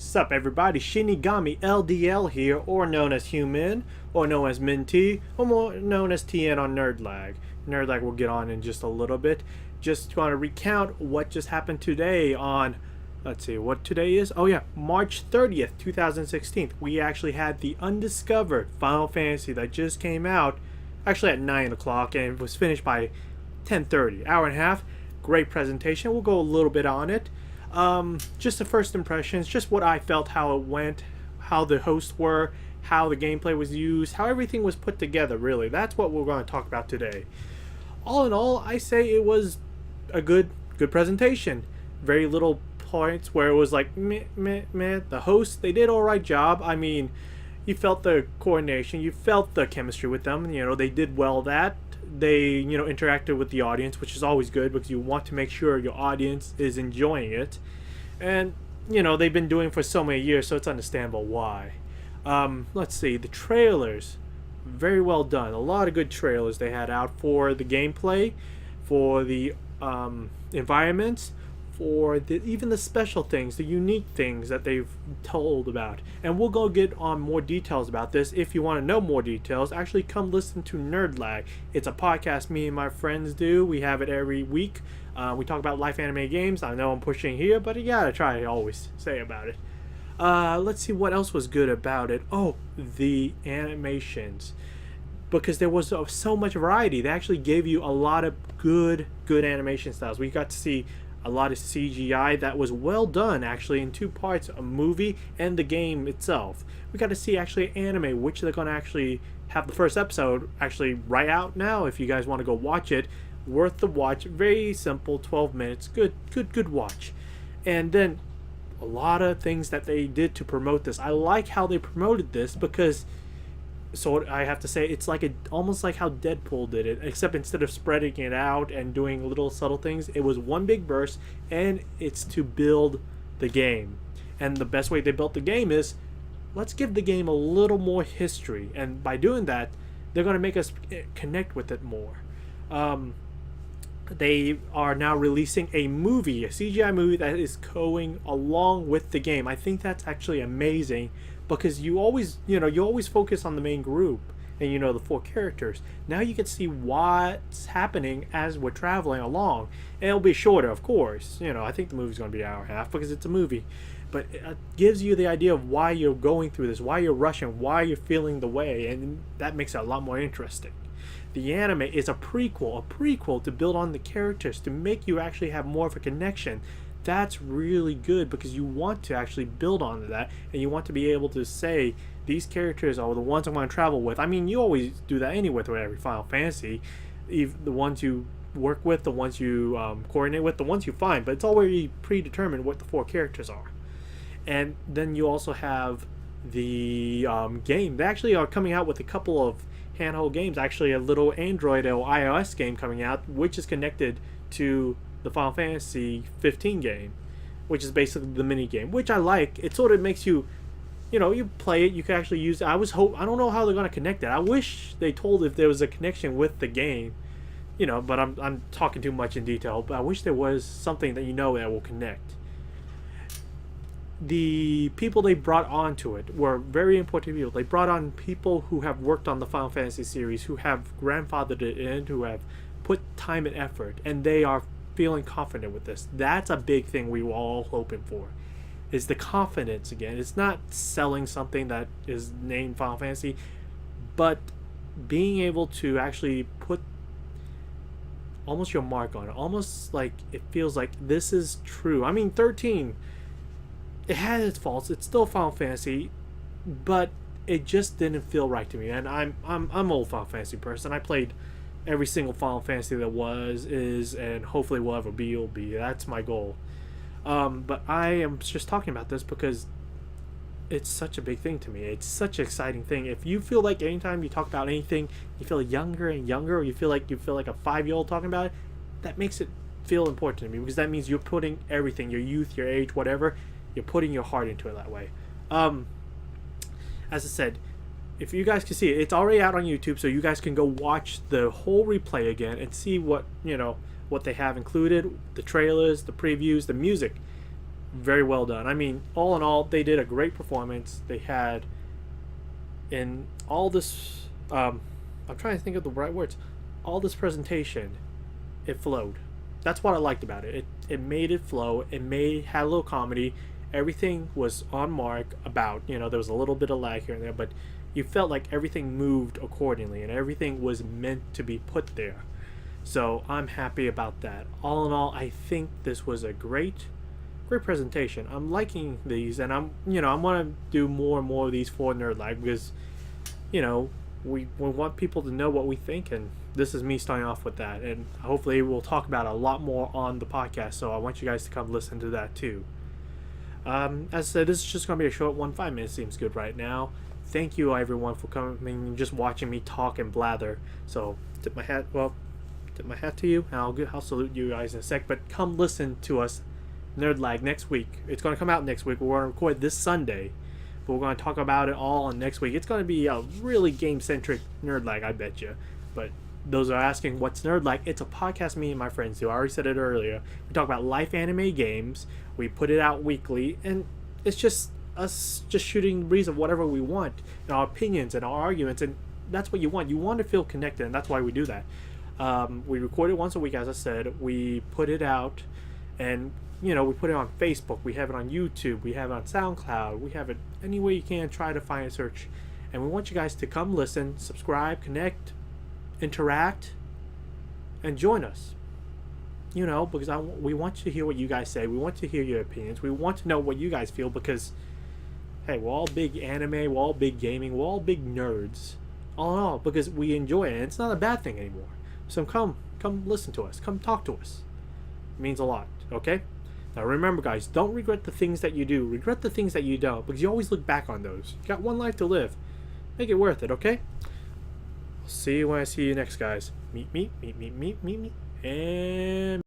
Sup everybody, Shinigami LDL here, or known as Human, or known as Minty, or more known as TN on Nerdlag. Nerdlag we'll get on in just a little bit. Just want to recount what just happened today on, let's see, what today is? Oh yeah, March 30th, 2016. We actually had the undiscovered Final Fantasy that just came out, actually at 9 o'clock, and it was finished by 10:30. Hour and a half. Great presentation. We'll go a little bit on it. Just the first impressions, just what I felt, how it went, how the hosts were, how the gameplay was used, how everything was put together, really. That's what we're going to talk about today. All in all, I say it was a good presentation. Very little points where it was like, meh, meh, meh. The hosts, they did all right job. I mean, you felt the coordination, you felt the chemistry with them. You know, they did well that. They, interacted with the audience, which is always good because you want to make sure your audience is enjoying it. And, they've been doing it for so many years, so it's understandable why. Let's see, the trailers, very well done. A lot of good trailers they had out for the gameplay, for the environments, for even the special things, the unique things that they've told about. And we'll go get on more details about this. If you want to know more details, actually come listen to Nerdlag. It's a podcast me and my friends do. We have it every week. We talk about life anime games. I know I'm pushing here, but you gotta try to always say about it. Let's see what else was good about it. Oh, the animations. Because there was so much variety. They actually gave you a lot of good animation styles. We got to see a lot of CGI that was well done, actually, in two parts, a movie and the game itself. We got to see actually anime, which they're going to actually have the first episode actually right out now. If you guys want to go watch it, worth the watch. Very simple, 12 minutes, good watch. And then a lot of things that they did to promote this. I like how they promoted this because, so I have to say, it's like almost like how Deadpool did it, except instead of spreading it out and doing little subtle things, it was one big burst, and it's to build the game. And the best way they built the game is, let's give the game a little more history, and by doing that, they're going to make us connect with it more. They are now releasing a movie, a CGI movie that is going along with the game. I think that's actually amazing. Because you always focus on the main group and the four characters. Now you can see what's happening as we're traveling along. And it'll be shorter, of course. I think the movie's going to be an hour and a half because it's a movie. But it gives you the idea of why you're going through this, why you're rushing, why you're feeling the way. And that makes it a lot more interesting. The anime is a prequel to build on the characters, to make you actually have more of a connection. That's really good because you want to actually build on that, and you want to be able to say these characters are the ones I want to travel with. I mean, you always do that anyway with every Final Fantasy. The ones you work with, the ones you coordinate with, the ones you find, but it's already predetermined what the four characters are. And then you also have the game. They actually are coming out with a couple of handheld games, actually a little Android or iOS game coming out, which is connected to the Final Fantasy 15 game, which is basically the mini game, which I like. It sort of makes you, you play it, you can actually use it. I don't know how they're going to connect it. I wish they told if there was a connection with the game, but I'm talking too much in detail, but I wish there was something that that will connect. The people they brought onto it were very important people. They brought on people who have worked on the Final Fantasy series, who have grandfathered it in, who have put time and effort, and they are feeling confident with this. That's a big thing we were all hoping for, is the confidence again. It's not selling something that is named Final Fantasy, but being able to actually put almost your mark on it, almost like it feels like this is true. I mean, 13, it had its faults. It's still Final Fantasy, but it just didn't feel right to me. And I'm an old Final Fantasy person. I played every single Final Fantasy that is, and hopefully will ever be, will be. That's my goal. But I am just talking about this because it's such a big thing to me. It's such an exciting thing. If you feel like anytime you talk about anything, you feel younger and younger, or you feel like a 5-year-old talking about it, that makes it feel important to me, because that means you're putting everything, your youth, your age, whatever, you're putting your heart into it that way. As I said, if you guys can see it, it's already out on YouTube, so you guys can go watch the whole replay again and see what they have included, the trailers, the previews, the music. very well done. I mean, all in all, they did a great performance. They had in all this. I'm trying to think of the right words. All this presentation, it flowed. That's what I liked about it. It made it flow. It had a little comedy. Everything was on mark. About there was a little bit of lag here and there, but you felt like everything moved accordingly and everything was meant to be put there. So I'm happy about that. All in all, I think this was a great presentation. I'm liking these, and I want to do more and more of these for Nerd Lag because, we want people to know what we think, and this is me starting off with that. And hopefully, we'll talk about a lot more on the podcast. So I want you guys to come listen to that too. As I said, this is just going to be a short one. 5 minutes seems good right now. Thank you everyone for coming and just watching me talk and blather. So tip my hat to you, and I'll salute you guys in a sec. But come listen to us, Nerd Lag, next week. It's going to come out next week. We're going to record this Sunday, but we're going to talk about it all on next week. It's going to be a really game-centric Nerd Lag, I bet you. But those are asking, what's Nerd Lag? It's a podcast me and my friends do. I already said it earlier. We talk about life anime games. We put it out weekly, and it's just us just shooting the breeze of whatever we want, and our opinions and our arguments, and that's what you want. You want to feel connected, and that's why we do that. We record it once a week, as I said. We put it out, and we put it on Facebook. We have it on YouTube. We have it on SoundCloud. We have it any way you can. Try to find a search, and we want you guys to come listen, subscribe, connect, interact, and join us. Because we want to hear what you guys say. We want to hear your opinions. We want to know what you guys feel because, hey, we're all big anime. We're all big gaming. We're all big nerds. All in all, because we enjoy it, and it's not a bad thing anymore. So come listen to us. Come talk to us. It means a lot, okay? Now remember, guys, don't regret the things that you do. Regret the things that you don't, because you always look back on those. You got one life to live. Make it worth it, okay? I'll see you when I see you next, guys. Meet me, and...